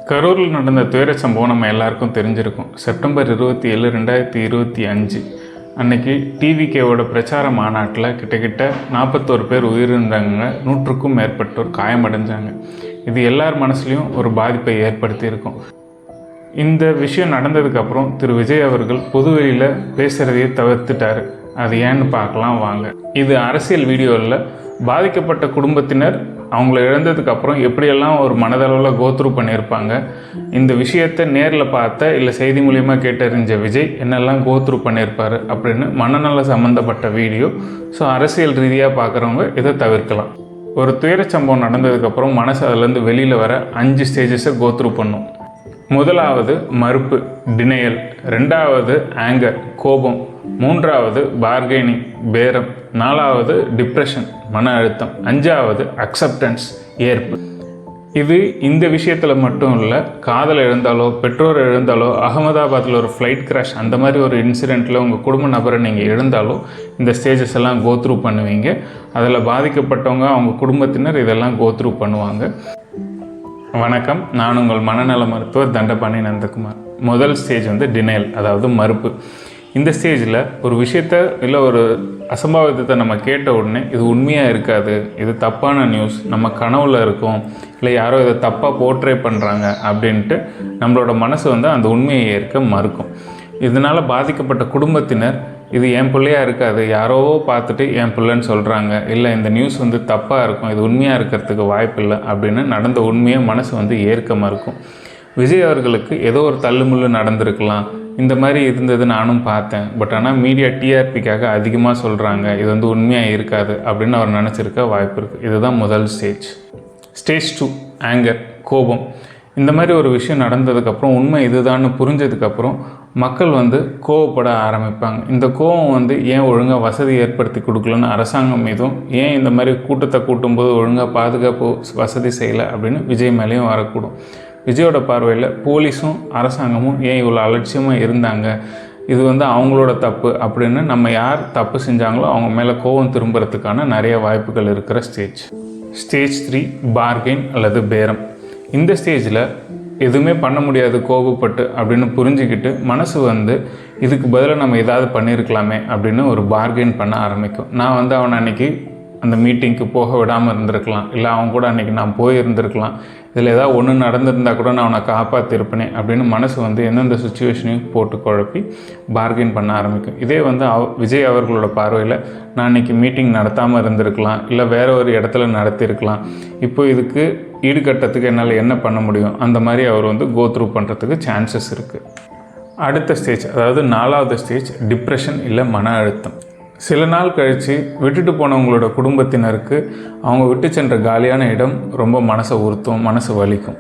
கரூரில் நடந்த துயர சம்பவம் நம்ம எல்லாருக்கும் தெரிஞ்சிருக்கும். செப்டம்பர் 27, 2025 அன்னைக்கு டிவிகேவோட பிரச்சார மாநாட்டில் கிட்டத்தட்ட 41 பேர் உயிரிழந்தாங்க, 100க்கும் மேற்பட்டோர் காயமடைஞ்சாங்க. இது எல்லார் மனசுலையும் ஒரு பாதிப்பை ஏற்படுத்தியிருக்கும். இந்த விஷயம் நடந்ததுக்கப்புறம் திரு விஜய் அவர்கள் பொதுவெளியில் பேசுகிறதையே தவிர்த்துட்டார். அது ஏன்னு பார்க்கலாம் வாங்க. இது அரசியல் வீடியோவில் பாதிக்கப்பட்ட குடும்பத்தினர் அவங்கள இழந்ததுக்கப்புறம் எப்படியெல்லாம் ஒரு மனதளவில் கோத்ரூ பண்ணியிருப்பாங்க, இந்த விஷயத்தை நேரில் பார்த்த இல்லை செய்தி மூலியமாக கேட்டறிஞ்ச விஜய் என்னெல்லாம் கோத்ரூ பண்ணியிருப்பார் அப்படின்னு மனநல சம்மந்தப்பட்ட வீடியோ. ஸோ அரசியல் ரீதியாக பார்க்குறவங்க இதை தவிர்க்கலாம். ஒரு துயர சம்பவம் நடந்ததுக்கப்புறம் மனசு அதுலேருந்து வெளியில் வர 5 ஸ்டேஜஸை கோத்ரூ பண்ணும். முதலாவது மறுப்பு, டினையல். ரெண்டாவது ஆங்கர், கோபம். மூன்றாவது பார்கெனிங், பேரம். நாலாவது டிப்ரெஷன், மன அழுத்தம். 5வது அக்செப்டன்ஸ், ஏற்பு. இது இந்த விஷயத்தில் மட்டும் இல்லை, காதல் இழந்தாலோ பெற்றோர் இழந்தாலோ அகமதாபாத்தில் ஒரு ஃப்ளைட் கிராஷ் அந்த மாதிரி ஒரு இன்சிடெண்ட்டில் உங்கள் குடும்ப நபரை நீங்கள் இழந்தாலோ இந்த ஸ்டேஜஸ் எல்லாம் கோத்ரூ பண்ணுவீங்க. அதில் பாதிக்கப்பட்டவங்க அவங்க குடும்பத்தினர் இதெல்லாம் கோத்ரூ பண்ணுவாங்க. வணக்கம், நான் உங்கள் மனநல மருத்துவர் தண்டபாணி நந்தகுமார். முதல் ஸ்டேஜ் டினையல், அதாவது மறுப்பு. இந்த ஸ்டேஜில் ஒரு விஷயத்தை இல்லை ஒரு அசம்பாவிதத்தை நம்ம கேட்ட உடனே இது உண்மையாக இருக்காது, இது தப்பான நியூஸ், நம்ம கனவுல இருக்கோம், இல்லை யாரோ இதை தப்பாக போர்ட்ரே பண்ணுறாங்க அப்படின்ட்டு நம்மளோட மனசு அந்த உண்மையை ஏற்க மறுக்கும். இதனால் பாதிக்கப்பட்ட குடும்பத்தினர் இது என் பிள்ளையாக இருக்காது, யாரோ பார்த்துட்டு என் பிள்ளைன்னு சொல்கிறாங்க, இல்லை இந்த நியூஸ் தப்பாக இருக்கும், இது உண்மையாக இருக்கிறதுக்கு வாய்ப்பு இல்லை அப்படின்னு நடந்த உண்மையை மனசு ஏற்க மறுக்கும். விஜய் அவர்களுக்கு ஏதோ ஒரு தள்ளுமுள்ளு நடந்திருக்கலாம், இந்த மாதிரி இருந்தது நானும் பார்த்தேன், பட் ஆனால் மீடியா டிஆர்பிக்காக அதிகமாக சொல்கிறாங்க, இது உண்மையாக இருக்காது அப்படின்னு அவர் நினச்சிருக்க வாய்ப்பு இருக்குது. இதுதான் முதல் ஸ்டேஜ். ஸ்டேஜ் 2 ஆங்கர், கோபம். இந்த மாதிரி ஒரு விஷயம் நடந்ததுக்கப்புறம் உண்மை இதுதான்னு புரிஞ்சதுக்கப்புறம் மக்கள் கோவப்பட ஆரம்பிப்பாங்க. இந்த கோவம் ஏன் ஒழுங்காக வசதி ஏற்படுத்தி கொடுக்கலன்னு அரசாங்கம் மீதும், ஏன் இந்த மாதிரி கூட்டத்தை கூட்டும்போது ஒழுங்காக பாதுகாப்பு வசதி செய்யலை அப்படின்னு விஜய் மேலேயும் வரக்கூடும். விஜயோட பார்வையில் போலீஸும் அரசாங்கமும் ஏன் இவ்வளோ அலட்சியமாக இருந்தாங்க, இது அவங்களோட தப்பு அப்படின்னு நம்ம யார் தப்பு செஞ்சாங்களோ அவங்க மேலே கோபம் திரும்புறதுக்கான நிறைய வாய்ப்புகள் இருக்கிற ஸ்டேஜ். ஸ்டேஜ் 3 பார்கெயின் அல்லது பேரம். இந்த ஸ்டேஜில் எதுவுமே பண்ண முடியாது கோபப்பட்டு அப்படின்னு புரிஞ்சுக்கிட்டு மனசு இதுக்கு பதிலாக நம்ம ஏதாவது பண்ணியிருக்கலாமே அப்படின்னு ஒரு பார்கெயின் பண்ண ஆரம்பிக்கும். நான் அவனை அன்றைக்கி அந்த மீட்டிங்க்கு போக விடாமல் இருந்திருக்கலாம், இல்லை அவன் கூட அன்றைக்கி நான் போயிருந்திருக்கலாம், இதில் ஏதாவது ஒன்று நடந்திருந்தால் கூட நான் அவனை காப்பாற்றிருப்பேனே அப்படின்னு மனசு எந்தெந்த சுச்சுவேஷனையும் போட்டு குழப்பி பார்கெயின் பண்ண ஆரம்பிக்கும். இதே விஜய் அவர்களோட பார்வையில் நான் அன்றைக்கி மீட்டிங் நடத்தாமல் இருந்திருக்கலாம், இல்லை வேறு ஒரு இடத்துல நடத்தியிருக்கலாம், இப்போ இதுக்கு ஈடுகட்டத்துக்கு என்னால் என்ன பண்ண முடியும், அந்த மாதிரி அவர் கோத்ரூ பண்ணுறதுக்கு சான்சஸ் இருக்குது. அடுத்த ஸ்டேஜ், அதாவது 4வது ஸ்டேஜ் டிப்ரெஷன் இல்லை மன அழுத்தம். சில நாள் கழித்து விட்டுட்டு போனவங்களோட குடும்பத்தினருக்கு அவங்க விட்டு சென்ற காலியான இடம் ரொம்ப மனசை உறுத்தும், மனசு வலிக்கும்.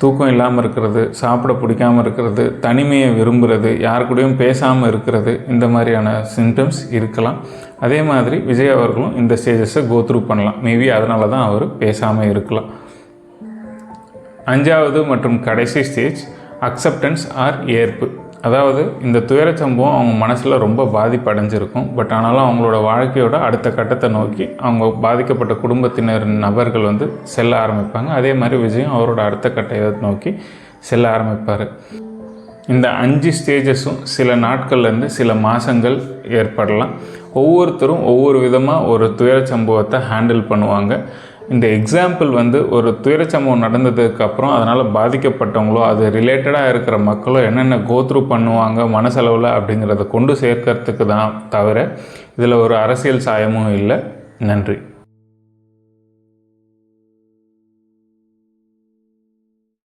தூக்கம் இல்லாமல் இருக்கிறது, சாப்பிட பிடிக்காமல் இருக்கிறது, தனிமையை விரும்புகிறது, யார் கூடயும் பேசாமல் இருக்கிறது, இந்த மாதிரியான சிம்டம்ஸ் இருக்கலாம். அதே மாதிரி விஜய் அவர்களும் இந்த ஸ்டேஜஸை கோத்ரூ பண்ணலாம். மேபி அதனால தான் அவர் பேசாமல் இருக்கலாம். 5வது மற்றும் கடைசி ஸ்டேஜ் அக்செப்டன்ஸ் ஆர் ஏற்பு. அதாவது இந்த துயர சம்பவம் அவங்க மனசில் ரொம்ப பாதிப்படைஞ்சிருக்கும், பட் ஆனாலும் அவங்களோட வாழ்க்கையோட அடுத்த கட்டத்தை நோக்கி அவங்க பாதிக்கப்பட்ட குடும்பத்தினர் நபர்கள் செல்ல ஆரம்பிப்பாங்க. அதே மாதிரி விஜயம் அவரோட அடுத்த கட்டத்தை நோக்கி செல்ல ஆரம்பிப்பார். இந்த 5 ஸ்டேஜஸும் சில நாட்கள்லேருந்து சில மாதங்கள் ஏற்படலாம். ஒவ்வொருத்தரும் ஒவ்வொரு விதமாக ஒரு துயர சம்பவத்தை ஹேண்டில் பண்ணுவாங்க. இந்த எக்ஸாம்பிள் ஒரு துயர சம்பவம் நடந்ததுக்கப்புறம் அதனால் பாதிக்கப்பட்டவங்களோ அது ரிலேட்டடாக இருக்கிற மக்களோ என்னென்ன கோத்ரூ பண்ணுவாங்க மனசளவில் அப்படிங்கிறத கொண்டு சேர்க்கறதுக்கு தான் தவிர இதில் ஒரு அரசியல் சாயமும் இல்லை. நன்றி.